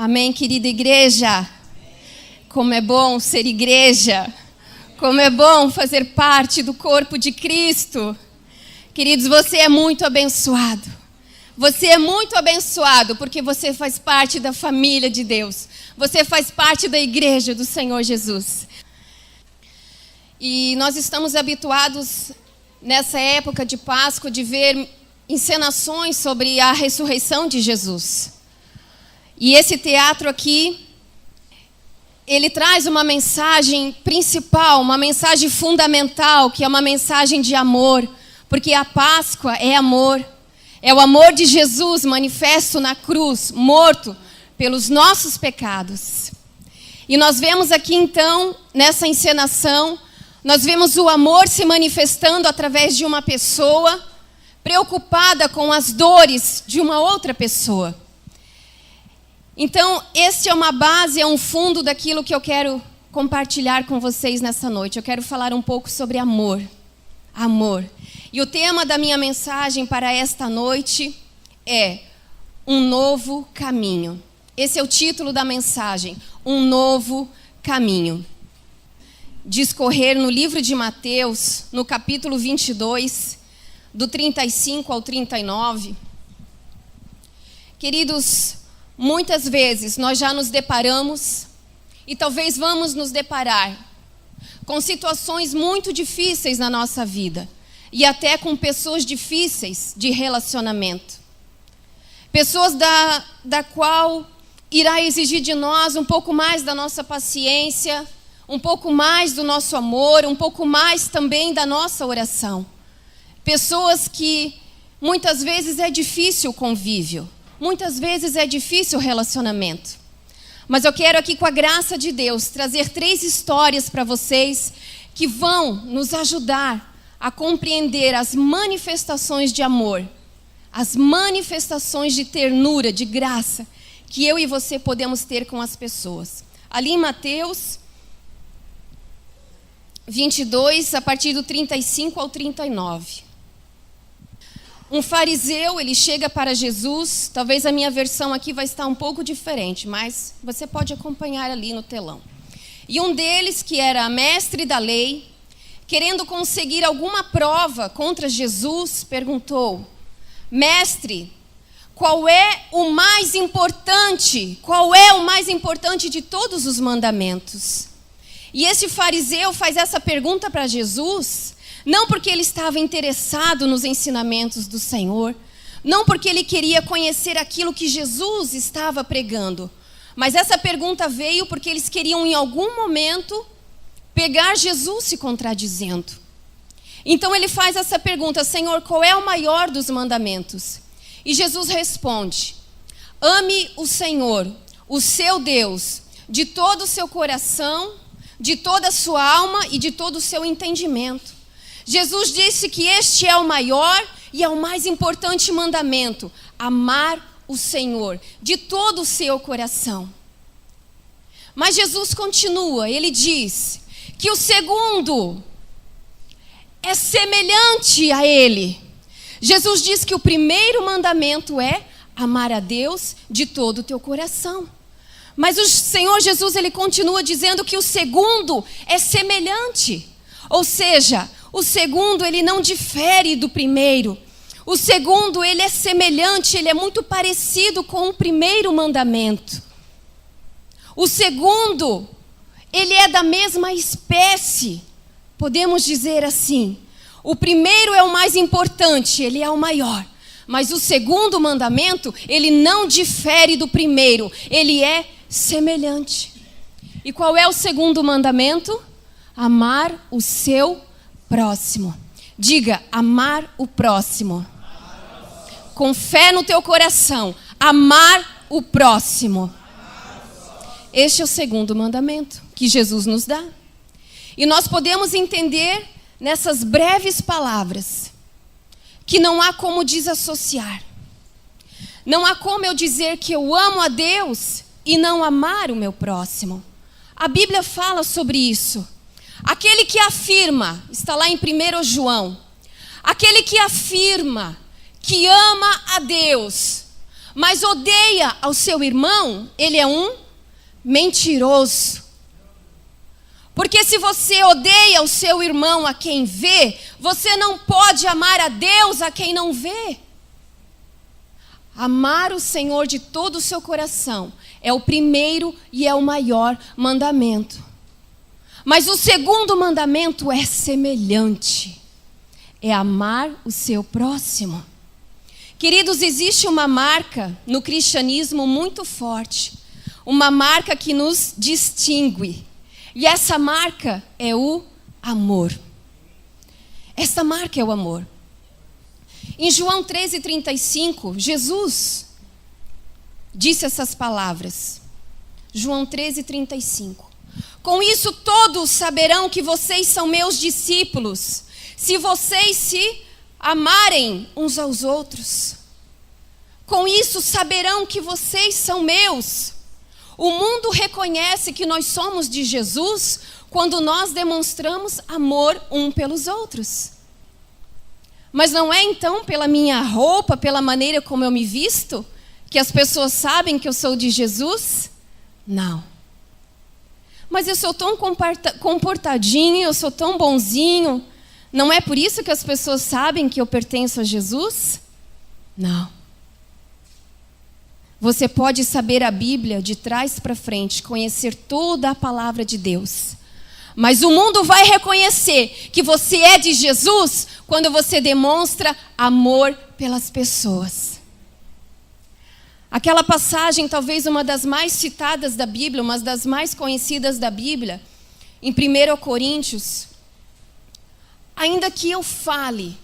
Amém, querida igreja? Como é bom ser igreja. Como é bom fazer parte do corpo de Cristo. Queridos, você é muito abençoado. Você é muito abençoado porque você faz parte da família de Deus. Você faz parte da igreja do Senhor Jesus. E nós estamos habituados, nessa época de Páscoa, de ver encenações sobre a ressurreição de Jesus. E esse teatro aqui, ele traz uma mensagem principal, uma mensagem fundamental, que é uma mensagem de amor, porque a Páscoa é amor. É o amor de Jesus manifesto na cruz, morto pelos nossos pecados. E nós vemos aqui então, nessa encenação, nós vemos o amor se manifestando através de uma pessoa preocupada com as dores de uma outra pessoa. Então, este é uma base, é um fundo daquilo que eu quero compartilhar com vocês nessa noite. Eu quero falar um pouco sobre amor. Amor. E o tema da minha mensagem para esta noite é um novo caminho. Esse é o título da mensagem, um novo caminho. Discorrer no livro de Mateus, no capítulo 22, do 35 ao 39. Queridos, muitas vezes nós já nos deparamos, e talvez vamos nos deparar, com situações muito difíceis na nossa vida, e até com pessoas difíceis de relacionamento. Pessoas da qual irá exigir de nós um pouco mais da nossa paciência, um pouco mais do nosso amor, um pouco mais também da nossa oração. Pessoas que muitas vezes é difícil o convívio. Muitas vezes é difícil o relacionamento. Mas eu quero aqui, com a graça de Deus, trazer 3 histórias para vocês que vão nos ajudar a compreender as manifestações de amor, as manifestações de ternura, de graça, que eu e você podemos ter com as pessoas. Ali em Mateus 22, a partir do 35 ao 39. Um fariseu, ele chega para Jesus, talvez a minha versão aqui vai estar um pouco diferente, mas você pode acompanhar ali no telão. E um deles, que era mestre da lei, querendo conseguir alguma prova contra Jesus, perguntou: Mestre, qual é o mais importante? Qual é o mais importante de todos os mandamentos? E esse fariseu faz essa pergunta para Jesus, não porque ele estava interessado nos ensinamentos do Senhor, não porque ele queria conhecer aquilo que Jesus estava pregando, mas essa pergunta veio porque eles queriam em algum momento pegar Jesus se contradizendo. Então ele faz essa pergunta: Senhor, qual é o maior dos mandamentos? E Jesus responde: ame o Senhor, o seu Deus, de todo o seu coração, de toda a sua alma e de todo o seu entendimento. Jesus disse que este é o maior e é o mais importante mandamento: amar o Senhor de todo o seu coração. Mas Jesus continua, ele diz que o segundo é semelhante a ele. Jesus diz que o primeiro mandamento é amar a Deus de todo o teu coração. Mas o Senhor Jesus, ele continua dizendo que o segundo é semelhante. Ou seja, o segundo, ele não difere do primeiro. O segundo, ele é semelhante, ele é muito parecido com o primeiro mandamento. O segundo, ele é da mesma espécie, podemos dizer assim. O primeiro é o mais importante, ele é o maior. Mas o segundo mandamento, ele não difere do primeiro, ele é semelhante. E qual é o segundo mandamento? Amar o seu próximo. Diga: amar o próximo. Com fé no teu coração, amar o próximo. Este é o segundo mandamento que Jesus nos dá. E nós podemos entender nessas breves palavras que não há como desassociar. Não há como eu dizer que eu amo a Deus e não amar o meu próximo. A Bíblia fala sobre isso. Aquele que afirma, está lá em 1 João, aquele que afirma que ama a Deus, mas odeia ao seu irmão, ele é um mentiroso. Porque se você odeia o seu irmão a quem vê, você não pode amar a Deus a quem não vê. Amar o Senhor de todo o seu coração é o primeiro e é o maior mandamento. Mas o segundo mandamento é semelhante. É amar o seu próximo. Queridos, existe uma marca no cristianismo muito forte. Uma marca que nos distingue. E essa marca é o amor. Essa marca é o amor. Em João 13:35, Jesus disse essas palavras. João 13:35. Com isso todos saberão que vocês são meus discípulos, se vocês se amarem uns aos outros. Com isso saberão que vocês são meus. O mundo reconhece que nós somos de Jesus quando nós demonstramos amor um pelos outros. Mas não é então pela minha roupa, pela maneira como eu me visto, que as pessoas sabem que eu sou de Jesus? Não. Mas eu sou tão comportadinho, eu sou tão bonzinho. Não é por isso que as pessoas sabem que eu pertenço a Jesus? Não. Você pode saber a Bíblia de trás para frente, conhecer toda a palavra de Deus. Mas o mundo vai reconhecer que você é de Jesus quando você demonstra amor pelas pessoas. Aquela passagem, talvez uma das mais citadas da Bíblia, uma das mais conhecidas da Bíblia, em 1 Coríntios. Ainda que eu fale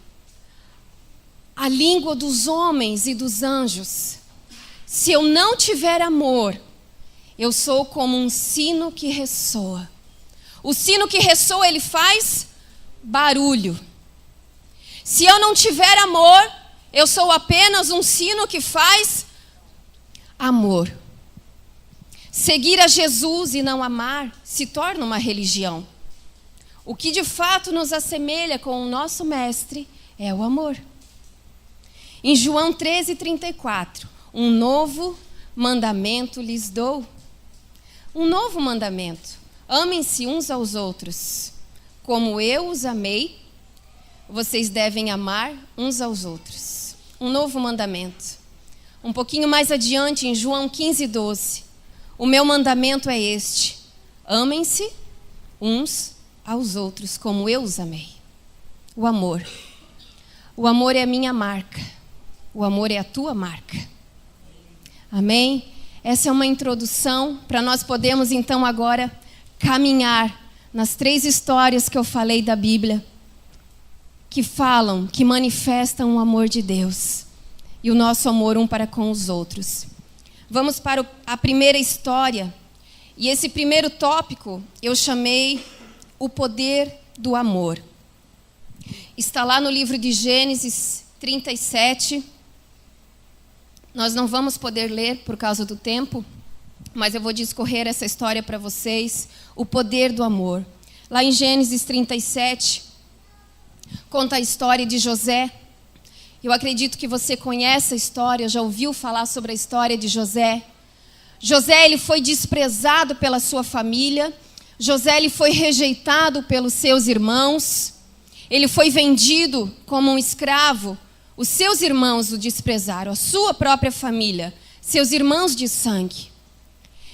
a língua dos homens e dos anjos, se eu não tiver amor, eu sou como um sino que ressoa. O sino que ressoa, ele faz barulho. Se eu não tiver amor, eu sou apenas um sino que faz amor. Seguir a Jesus e não amar se torna uma religião. O que de fato nos assemelha com o nosso mestre é o amor. Em João 13:34, um novo mandamento lhes dou. Um novo mandamento. Amem-se uns aos outros. Como eu os amei, vocês devem amar uns aos outros. Um novo mandamento. Um pouquinho mais adiante, em João 15:12. O meu mandamento é este: amem-se uns aos outros, como eu os amei. O amor. O amor é a minha marca. O amor é a tua marca. Amém? Essa é uma introdução para nós podermos então agora caminhar nas 3 histórias que eu falei da Bíblia, que falam, que manifestam o amor de Deus e o nosso amor um para com os outros. Vamos para a primeira história, e esse primeiro tópico eu chamei o poder do amor. Está lá no livro de Gênesis 37. Nós não vamos poder ler por causa do tempo, mas eu vou discorrer essa história para vocês, o poder do amor. Lá em Gênesis 37, conta a história de José. Eu acredito que você conhece a história, já ouviu falar sobre a história de José. José, ele foi desprezado pela sua família. José, ele foi rejeitado pelos seus irmãos. Ele foi vendido como um escravo. Os seus irmãos o desprezaram, a sua própria família, seus irmãos de sangue.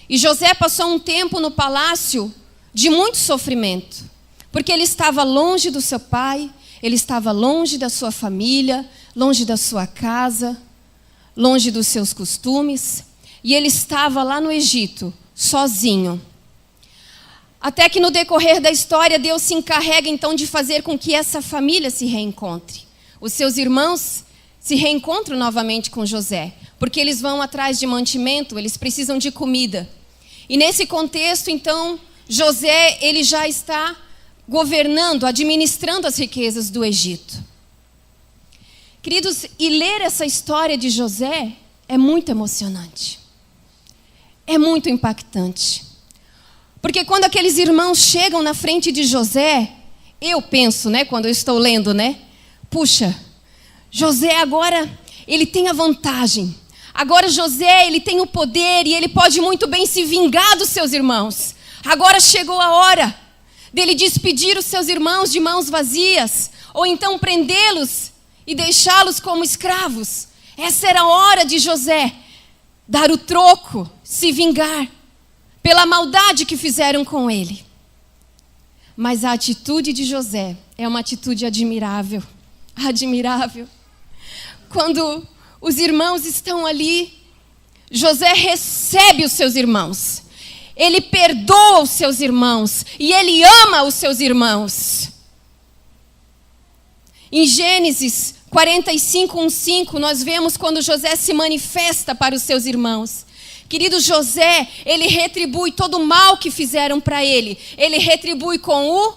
E José passou um tempo no palácio de muito sofrimento, porque ele estava longe do seu pai, ele estava longe da sua família, longe da sua casa, longe dos seus costumes, e ele estava lá no Egito, sozinho. Até que no decorrer da história, Deus se encarrega então de fazer com que essa família se reencontre. Os seus irmãos se reencontram novamente com José, porque eles vão atrás de mantimento, eles precisam de comida. E nesse contexto, então, José, ele já está governando, administrando as riquezas do Egito. Queridos, e ler essa história de José é muito emocionante. É muito impactante. Porque quando aqueles irmãos chegam na frente de José, eu penso, quando eu estou lendo, puxa, José agora, ele tem a vantagem. Agora José, ele tem o poder e ele pode muito bem se vingar dos seus irmãos. Agora chegou a hora dele despedir os seus irmãos de mãos vazias, ou então prendê-los e deixá-los como escravos. Essa era a hora de José dar o troco, se vingar pela maldade que fizeram com ele. Mas a atitude de José é uma atitude admirável. Admirável. Quando os irmãos estão ali, José recebe os seus irmãos. Ele perdoa os seus irmãos e ele ama os seus irmãos. Em Gênesis 45, 1:5, nós vemos quando José se manifesta para os seus irmãos. Querido José, ele retribui todo o mal que fizeram para ele. Ele retribui com o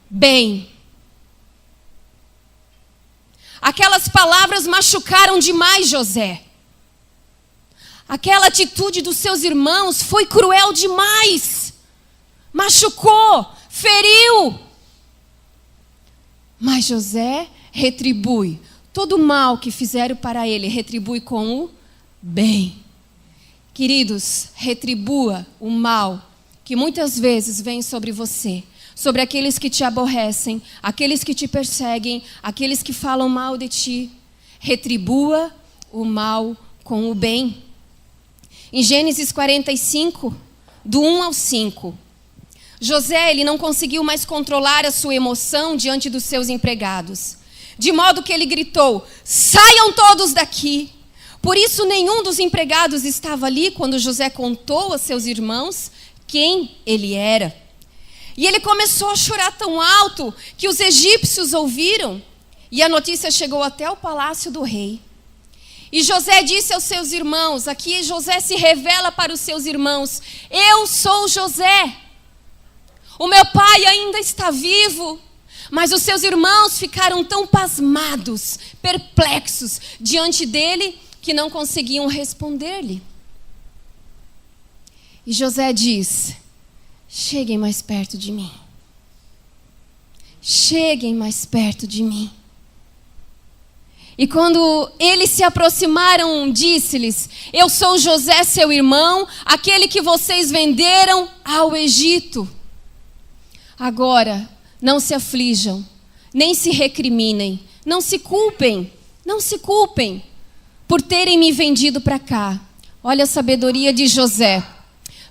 bem. Aquelas palavras machucaram demais José. Aquela atitude dos seus irmãos foi cruel demais. Machucou, feriu. Mas José retribui todo o mal que fizeram para ele, retribui com o bem. Queridos, retribua o mal que muitas vezes vem sobre você, sobre aqueles que te aborrecem, aqueles que te perseguem, aqueles que falam mal de ti. Retribua o mal com o bem. Em Gênesis 45, do 1 ao 5, José, ele não conseguiu mais controlar a sua emoção diante dos seus empregados, de modo que ele gritou: saiam todos daqui. Por isso nenhum dos empregados estava ali quando José contou a seus irmãos quem ele era. E ele começou a chorar tão alto que os egípcios ouviram, e a notícia chegou até o palácio do rei. E José disse aos seus irmãos, aqui José se revela para os seus irmãos: eu sou José, o meu pai ainda está vivo. Mas os seus irmãos ficaram tão pasmados, perplexos diante dele, que não conseguiam responder-lhe. E José diz: cheguem mais perto de mim. Cheguem mais perto de mim. E quando eles se aproximaram, disse-lhes: eu sou José, seu irmão, aquele que vocês venderam ao Egito. Agora, não se aflijam, nem se recriminem, não se culpem por terem me vendido para cá. Olha a sabedoria de José.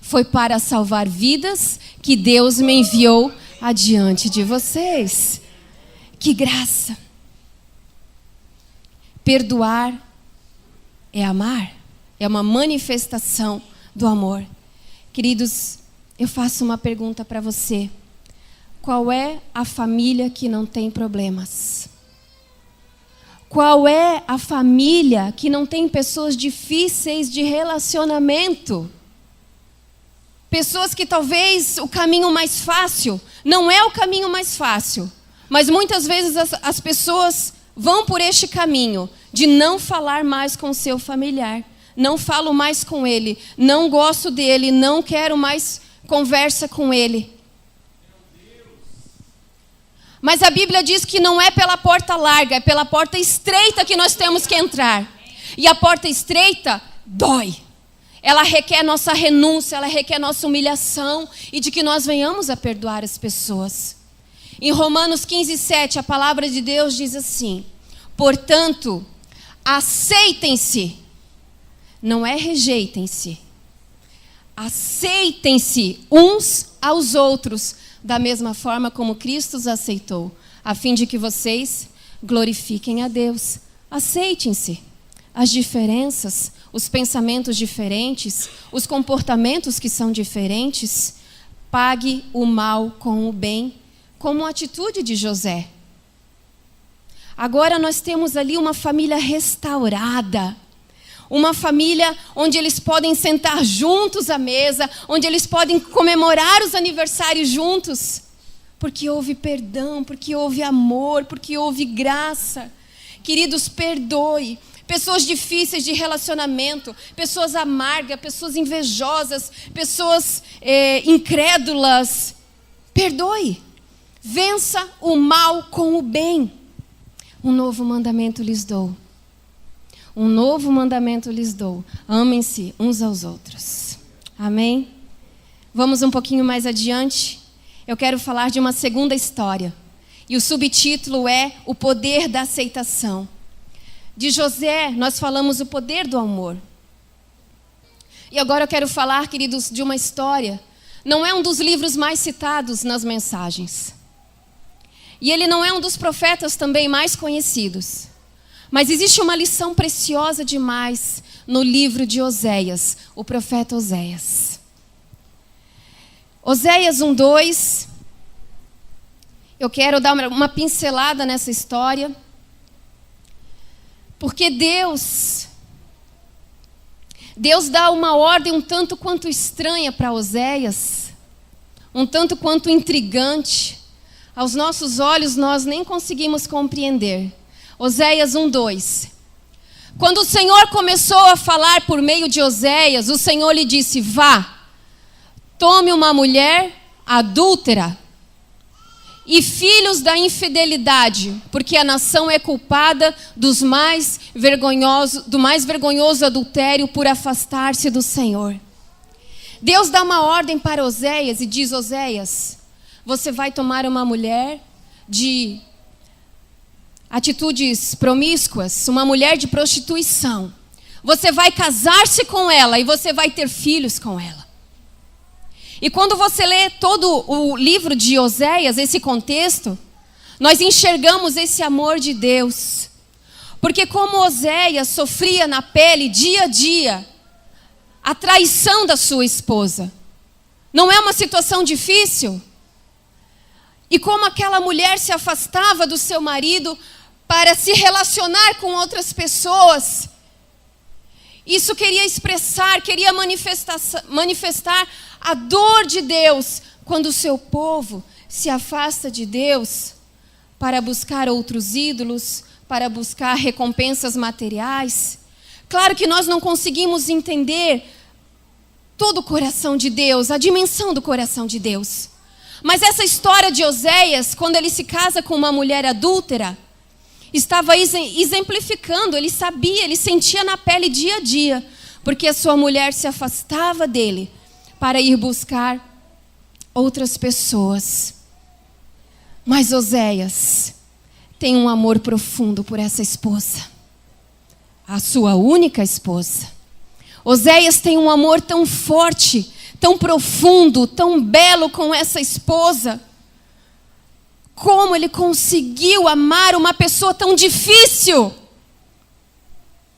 Foi para salvar vidas que Deus me enviou adiante de vocês. Que graça! Perdoar é amar, é uma manifestação do amor. Queridos, eu faço uma pergunta para você. Qual é a família que não tem problemas? Qual é a família que não tem pessoas difíceis de relacionamento? Pessoas que talvez o caminho mais fácil, não é o caminho mais fácil, mas muitas vezes as pessoas vão por este caminho de não falar mais com o seu familiar. Não falo mais com ele, não gosto dele, não quero mais conversa com ele. Mas a Bíblia diz que não é pela porta larga, é pela porta estreita que nós temos que entrar. E a porta estreita dói. Ela requer nossa renúncia, ela requer nossa humilhação e de que nós venhamos a perdoar as pessoas. Em Romanos 15:7, a palavra de Deus diz assim: portanto, aceitem-se, não é rejeitem-se. Aceitem-se uns aos outros, da mesma forma como Cristo os aceitou, a fim de que vocês glorifiquem a Deus. Aceitem-se. As diferenças, os pensamentos diferentes, os comportamentos que são diferentes, pague o mal com o bem, como a atitude de José. Agora nós temos ali uma família restaurada. Uma família onde eles podem sentar juntos à mesa, onde eles podem comemorar os aniversários juntos. Porque houve perdão, porque houve amor, porque houve graça. Queridos, perdoe. Pessoas difíceis de relacionamento, pessoas amargas, pessoas invejosas, pessoas incrédulas. Perdoe. Vença o mal com o bem. Um novo mandamento lhes dou. Um novo mandamento lhes dou: amem-se uns aos outros. Amém? Vamos um pouquinho mais adiante. Eu quero falar de uma segunda história. E o subtítulo é O Poder da Aceitação. De José, nós falamos o poder do amor. E agora eu quero falar, queridos, de uma história. Não é um dos livros mais citados nas mensagens. E ele não é um dos profetas também mais conhecidos. Mas existe uma lição preciosa demais no livro de Oséias, o profeta Oséias. Oséias 1:2. Eu quero dar uma pincelada nessa história. Porque Deus dá uma ordem um tanto quanto estranha para Oséias, um tanto quanto intrigante. Aos nossos olhos nós nem conseguimos compreender. Oséias 1:2. Quando o Senhor começou a falar por meio de Oséias, o Senhor lhe disse: vá, tome uma mulher adúltera e filhos da infidelidade, porque a nação é culpada do mais vergonhoso adultério por afastar-se do Senhor. Deus dá uma ordem para Oséias e diz: Oséias, você vai tomar uma mulher de atitudes promíscuas, uma mulher de prostituição. Você vai casar-se com ela e você vai ter filhos com ela. E quando você lê todo o livro de Oséias, esse contexto, nós enxergamos esse amor de Deus. Porque como Oséias sofria na pele dia a dia a traição da sua esposa, não é uma situação difícil? E como aquela mulher se afastava do seu marido para se relacionar com outras pessoas, isso queria expressar, queria manifestar a dor de Deus quando o seu povo se afasta de Deus para buscar outros ídolos, para buscar recompensas materiais. Claro que nós não conseguimos entender todo o coração de Deus, a dimensão do coração de Deus. Mas essa história de Oséias, quando ele se casa com uma mulher adúltera, estava exemplificando, ele sabia, ele sentia na pele dia a dia, porque a sua mulher se afastava dele para ir buscar outras pessoas. Mas Oséias tem um amor profundo por essa esposa, a sua única esposa. Oséias tem um amor tão forte, tão profundo, tão belo com essa esposa. Como ele conseguiu amar uma pessoa tão difícil?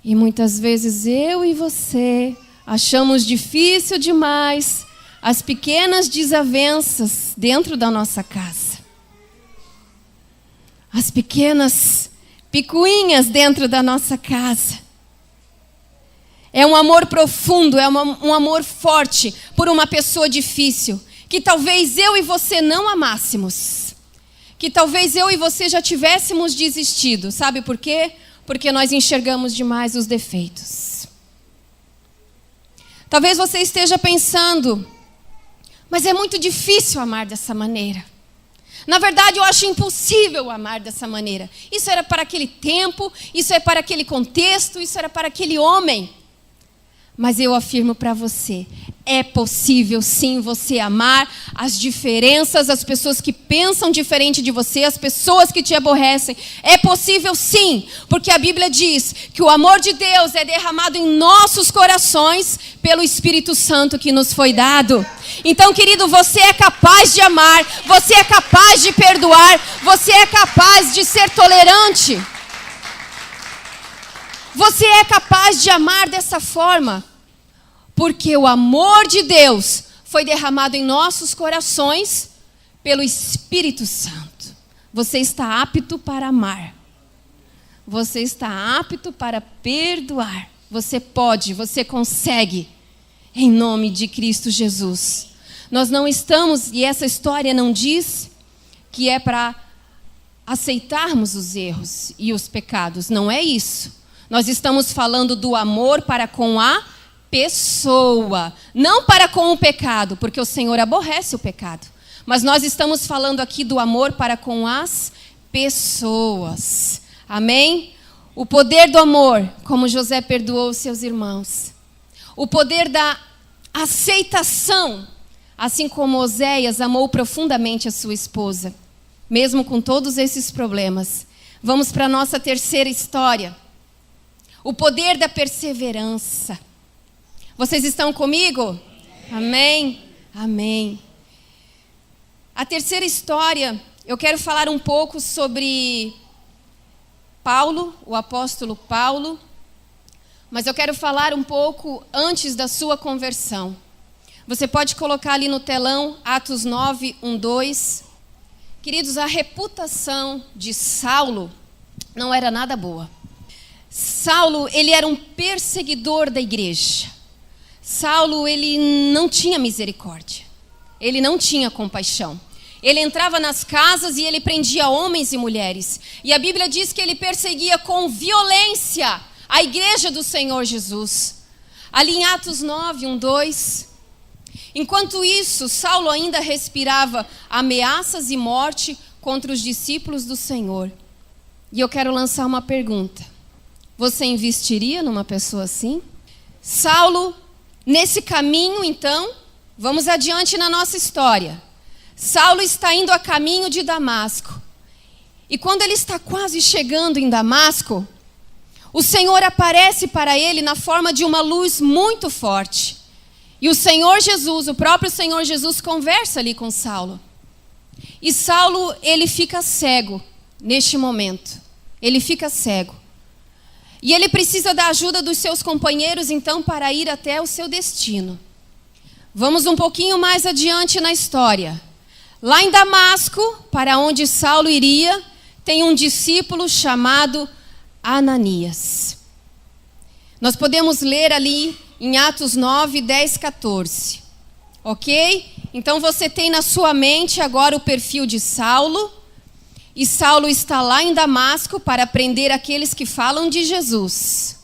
E muitas vezes eu e você achamos difícil demais as pequenas desavenças dentro da nossa casa. As pequenas picuinhas dentro da nossa casa. É um amor profundo, é um amor forte por uma pessoa difícil, que talvez eu e você não amássemos. Que talvez eu e você já tivéssemos desistido. Sabe por quê? Porque nós enxergamos demais os defeitos. Talvez você esteja pensando, mas é muito difícil amar dessa maneira. Na verdade, eu acho impossível amar dessa maneira. Isso era para aquele tempo, isso é para aquele contexto, isso era para aquele homem. Mas eu afirmo para você, é possível sim você amar as diferenças, as pessoas que pensam diferente de você, as pessoas que te aborrecem. É possível sim, porque a Bíblia diz que o amor de Deus é derramado em nossos corações pelo Espírito Santo que nos foi dado. Então, querido, você é capaz de amar, você é capaz de perdoar, você é capaz de ser tolerante. Você é capaz de amar dessa forma, porque o amor de Deus foi derramado em nossos corações pelo Espírito Santo. Você está apto para amar. Você está apto para perdoar. Você pode, você consegue, em nome de Cristo Jesus. Nós não estamos, e essa história não diz que é para aceitarmos os erros e os pecados. Não é isso. Nós estamos falando do amor para com a pessoa, não para com o pecado, porque o Senhor aborrece o pecado. Mas nós estamos falando aqui do amor para com as pessoas. Amém? O poder do amor, como José perdoou os seus irmãos. O poder da aceitação, assim como Oséias amou profundamente a sua esposa, mesmo com todos esses problemas. Vamos para a nossa terceira história. O poder da perseverança. Vocês estão comigo? Amém? Amém. A terceira história, eu quero falar um pouco sobre Paulo, o apóstolo Paulo, mas eu quero falar um pouco antes da sua conversão. Você pode colocar ali no telão, Atos 9, 1, 2. Queridos, a reputação de Saulo não era nada boa. Saulo, ele era um perseguidor da igreja. Saulo, ele não tinha misericórdia. Ele não tinha compaixão. Ele entrava nas casas e ele prendia homens e mulheres. E a Bíblia diz que ele perseguia com violência a igreja do Senhor Jesus. Ali em Atos 9, 1, 2. Enquanto isso, Saulo ainda respirava ameaças e morte contra os discípulos do Senhor. E eu quero lançar uma pergunta. Você investiria numa pessoa assim? Saulo, nesse caminho, então, vamos adiante na nossa história. Saulo está indo a caminho de Damasco. E quando ele está quase chegando em Damasco, o Senhor aparece para ele na forma de uma luz muito forte. E o Senhor Jesus, o próprio Senhor Jesus, conversa ali com Saulo. E Saulo, ele fica cego neste momento. Ele fica cego. E ele precisa da ajuda dos seus companheiros, então, para ir até o seu destino. Vamos um pouquinho mais adiante na história. Lá em Damasco, para onde Saulo iria, tem um discípulo chamado Ananias. Nós podemos ler ali em Atos 9, 10, 14. Ok? Então você tem na sua mente agora o perfil de Saulo. E Saulo está lá em Damasco para prender aqueles que falam de Jesus.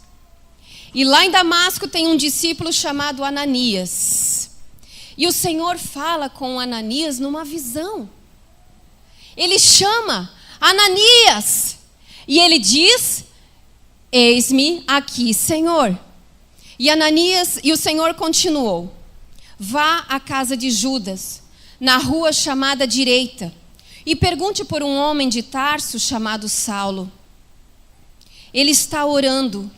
E lá em Damasco tem um discípulo chamado Ananias. E o Senhor fala com Ananias numa visão. Ele chama Ananias. E ele diz: eis-me aqui, Senhor. E o Senhor continuou: vá à casa de Judas, na rua chamada Direita, e pergunte por um homem de Tarso chamado Saulo. Ele está orando.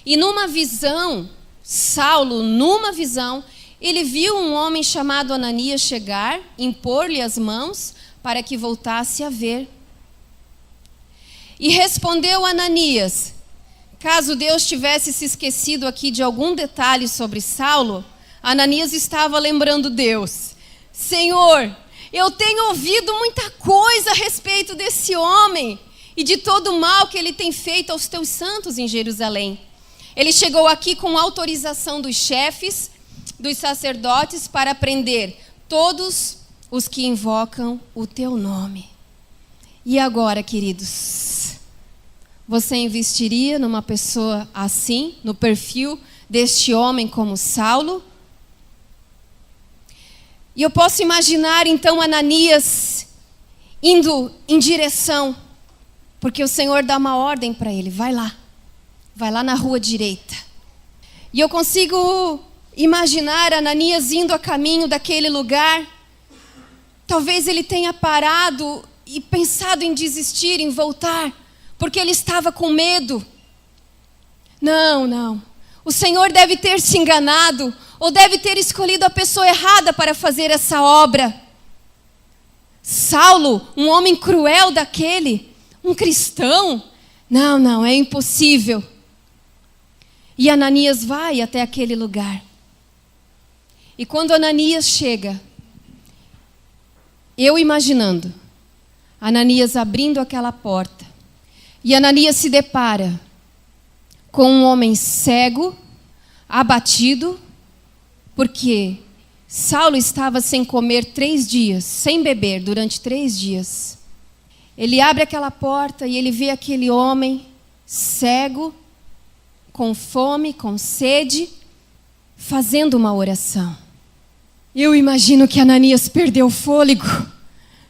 E numa visão, Saulo, ele viu um homem chamado Ananias chegar, impor-lhe as mãos para que voltasse a ver. E respondeu Ananias. Caso Deus tivesse se esquecido aqui de algum detalhe sobre Saulo, Ananias estava lembrando Deus. Senhor, eu tenho ouvido muita coisa a respeito desse homem e de todo o mal que ele tem feito aos teus santos em Jerusalém. Ele chegou aqui com autorização dos chefes, dos sacerdotes, para prender todos os que invocam o teu nome. E agora, queridos, você investiria numa pessoa assim, no perfil deste homem como Saulo? E eu posso imaginar então Ananias indo em direção, porque o Senhor dá uma ordem para ele: vai lá na rua direita. E eu consigo imaginar Ananias indo a caminho daquele lugar. Talvez ele tenha parado e pensado em desistir, em voltar, porque ele estava com medo. Não. O Senhor deve ter se enganado, ou deve ter escolhido a pessoa errada para fazer essa obra. Saulo, um homem cruel daquele, um cristão? Não, é impossível. E Ananias vai até aquele lugar. E quando Ananias chega, eu imaginando, Ananias abrindo aquela porta, e Ananias se depara com um homem cego, abatido, porque Saulo estava sem comer 3 dias, sem beber durante 3 dias. Ele abre aquela porta e ele vê aquele homem cego, com fome, com sede, fazendo uma oração. Eu imagino que Ananias perdeu o fôlego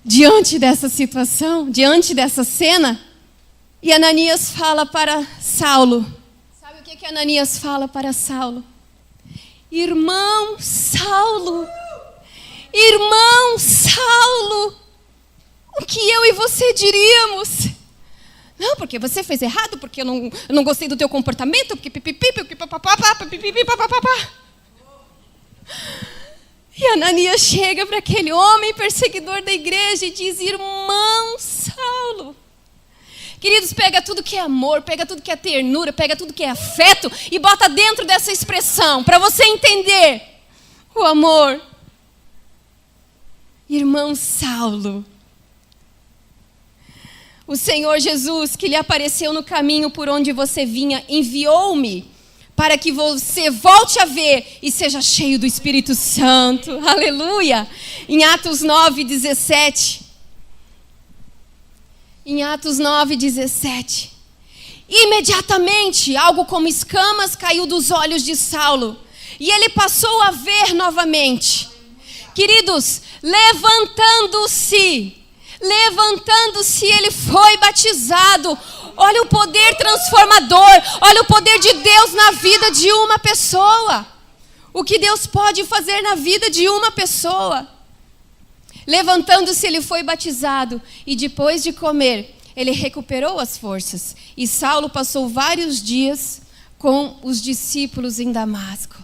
diante dessa situação, diante dessa cena. E Ananias fala para Saulo. Sabe o que Ananias fala para Saulo? Irmão Saulo, irmão Saulo, o que eu e você diríamos? Não, porque você fez errado, porque eu não gostei do teu comportamento, porque pipipi, porque papapá, pipipi, papapá. E Ananias chega para aquele homem perseguidor da igreja e diz, irmão Saulo. Queridos, pega tudo que é amor, pega tudo que é ternura, pega tudo que é afeto e bota dentro dessa expressão, para você entender o amor. Irmão Saulo. O Senhor Jesus, que lhe apareceu no caminho por onde você vinha, enviou-me para que você volte a ver e seja cheio do Espírito Santo. Aleluia! Em Atos 9:17. Em Atos 9:17. Imediatamente, algo como escamas caiu dos olhos de Saulo. E ele passou a ver novamente. Queridos, levantando-se, ele foi batizado. Olha o poder transformador, olha o poder de Deus na vida de uma pessoa. O que Deus pode fazer na vida de uma pessoa. Levantando-se, ele foi batizado e depois de comer, ele recuperou as forças. E Saulo passou vários dias com os discípulos em Damasco.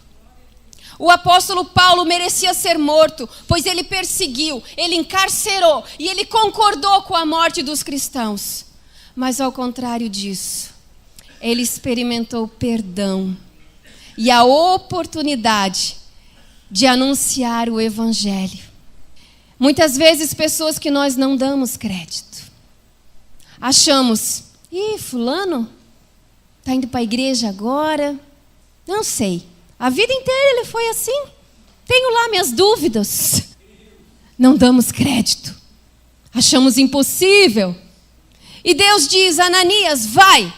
O apóstolo Paulo merecia ser morto, pois ele perseguiu, ele encarcerou e ele concordou com a morte dos cristãos. Mas ao contrário disso, ele experimentou perdão e a oportunidade de anunciar o evangelho. Muitas vezes pessoas que nós não damos crédito. Achamos, fulano está indo para a igreja agora, não sei. A vida inteira ele foi assim. Tenho lá minhas dúvidas. Não damos crédito. Achamos impossível. E Deus diz, Ananias, vai.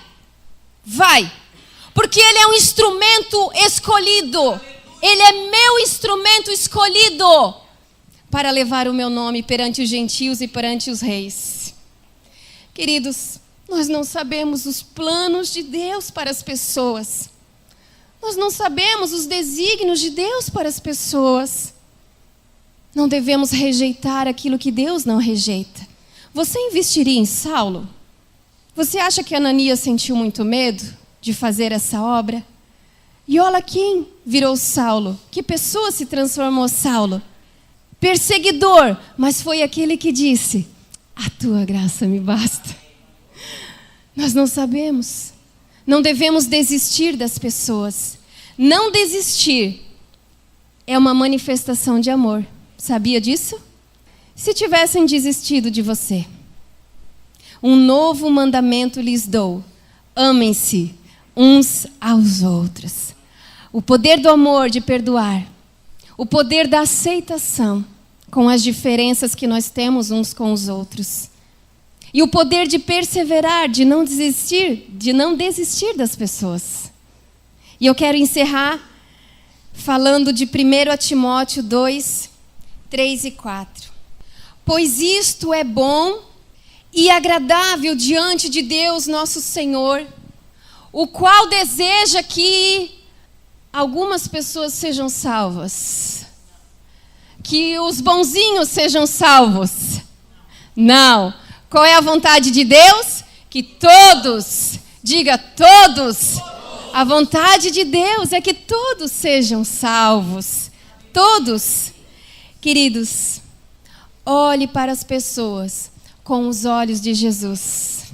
Porque ele é um instrumento escolhido. Ele é meu instrumento escolhido para levar o meu nome perante os gentios e perante os reis. Queridos, nós não sabemos os planos de Deus para as pessoas. Nós não sabemos os desígnios de Deus para as pessoas. Não devemos rejeitar aquilo que Deus não rejeita. Você investiria em Saulo? Você acha que Ananias sentiu muito medo de fazer essa obra? E olha quem virou Saulo. Que pessoa se transformou Saulo? Perseguidor, mas foi aquele que disse, a tua graça me basta. Nós não sabemos. Não devemos desistir das pessoas. Não desistir é uma manifestação de amor. Sabia disso? Se tivessem desistido de você, um novo mandamento lhes dou. Amem-se uns aos outros. O poder do amor, de perdoar. O poder da aceitação com as diferenças que nós temos uns com os outros. E o poder de perseverar, de não desistir das pessoas. E eu quero encerrar falando de 1 Timóteo 2, 3 e 4. Pois isto é bom e agradável diante de Deus nosso Senhor, o qual deseja que algumas pessoas sejam salvas. Que os bonzinhos sejam salvos. Não. Qual é a vontade de Deus? Que todos, diga todos. A vontade de Deus é que todos sejam salvos. Todos. Queridos, olhe para as pessoas com os olhos de Jesus.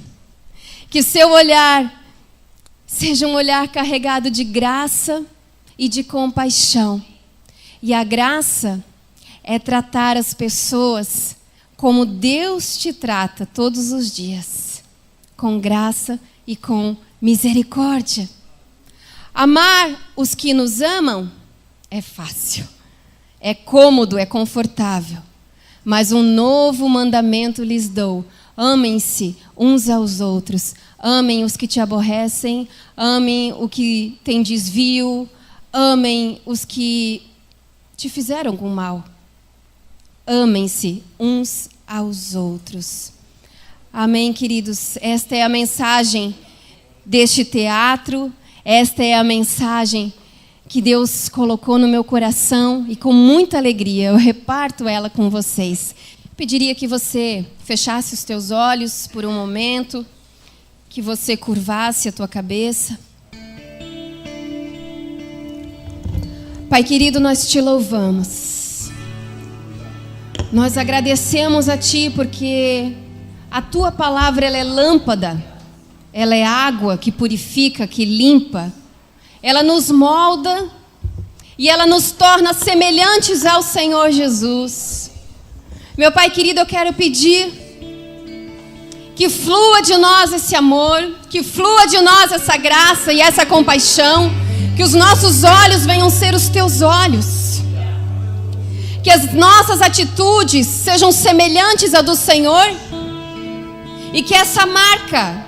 Que seu olhar seja um olhar carregado de graça e de compaixão. E a graça é tratar as pessoas como Deus te trata todos os dias, com graça e com misericórdia. Amar os que nos amam é fácil, é cômodo, é confortável. Mas um novo mandamento lhes dou: amem-se uns aos outros. Amem os que te aborrecem, amem o que tem desvio, amem os que te fizeram com mal. Amem-se uns aos outros. Amém, queridos. Esta é a mensagem deste teatro. Esta é a mensagem que Deus colocou no meu coração e com muita alegria eu reparto ela com vocês. Pediria que você fechasse os teus olhos por um momento, que você curvasse a tua cabeça. Pai querido, nós te louvamos. Nós agradecemos a Ti porque a Tua palavra ela é lâmpada, ela é água que purifica, que limpa. Ela nos molda e ela nos torna semelhantes ao Senhor Jesus. Meu Pai querido, eu quero pedir que flua de nós esse amor, que flua de nós essa graça e essa compaixão, que os nossos olhos venham ser os Teus olhos, que as nossas atitudes sejam semelhantes à do Senhor e que essa marca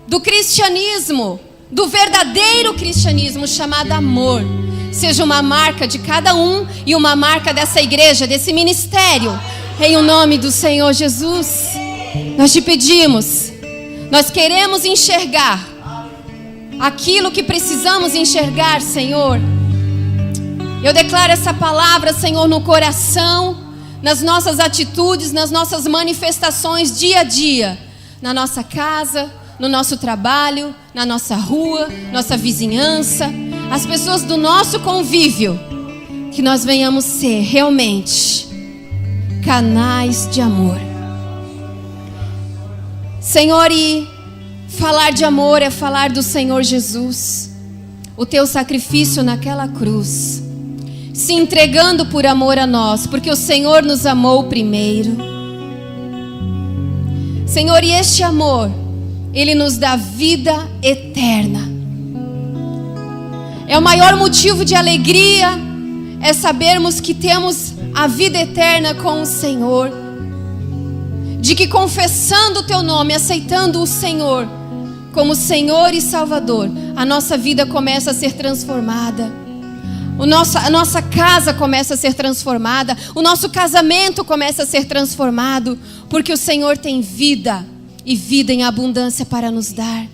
do cristianismo, do verdadeiro cristianismo chamado amor, seja uma marca de cada um e uma marca dessa igreja, desse ministério, em o nome do Senhor Jesus. Nós te pedimos, nós queremos enxergar aquilo que precisamos enxergar, Senhor. Eu declaro essa palavra, Senhor, no coração, nas nossas atitudes, nas nossas manifestações dia a dia, na nossa casa, no nosso trabalho, na nossa rua, nossa vizinhança, as pessoas do nosso convívio, que nós venhamos ser realmente canais de amor. Senhor, e falar de amor é falar do Senhor Jesus, o Teu sacrifício naquela cruz, se entregando por amor a nós, porque o Senhor nos amou primeiro. Senhor, e este amor, Ele nos dá vida eterna. É o maior motivo de alegria, é sabermos que temos a vida eterna com o Senhor, de que confessando o Teu nome, aceitando o Senhor como Senhor e Salvador, a nossa vida começa a ser transformada, a nossa casa começa a ser transformada, o nosso casamento começa a ser transformado, porque o Senhor tem vida e vida em abundância para nos dar.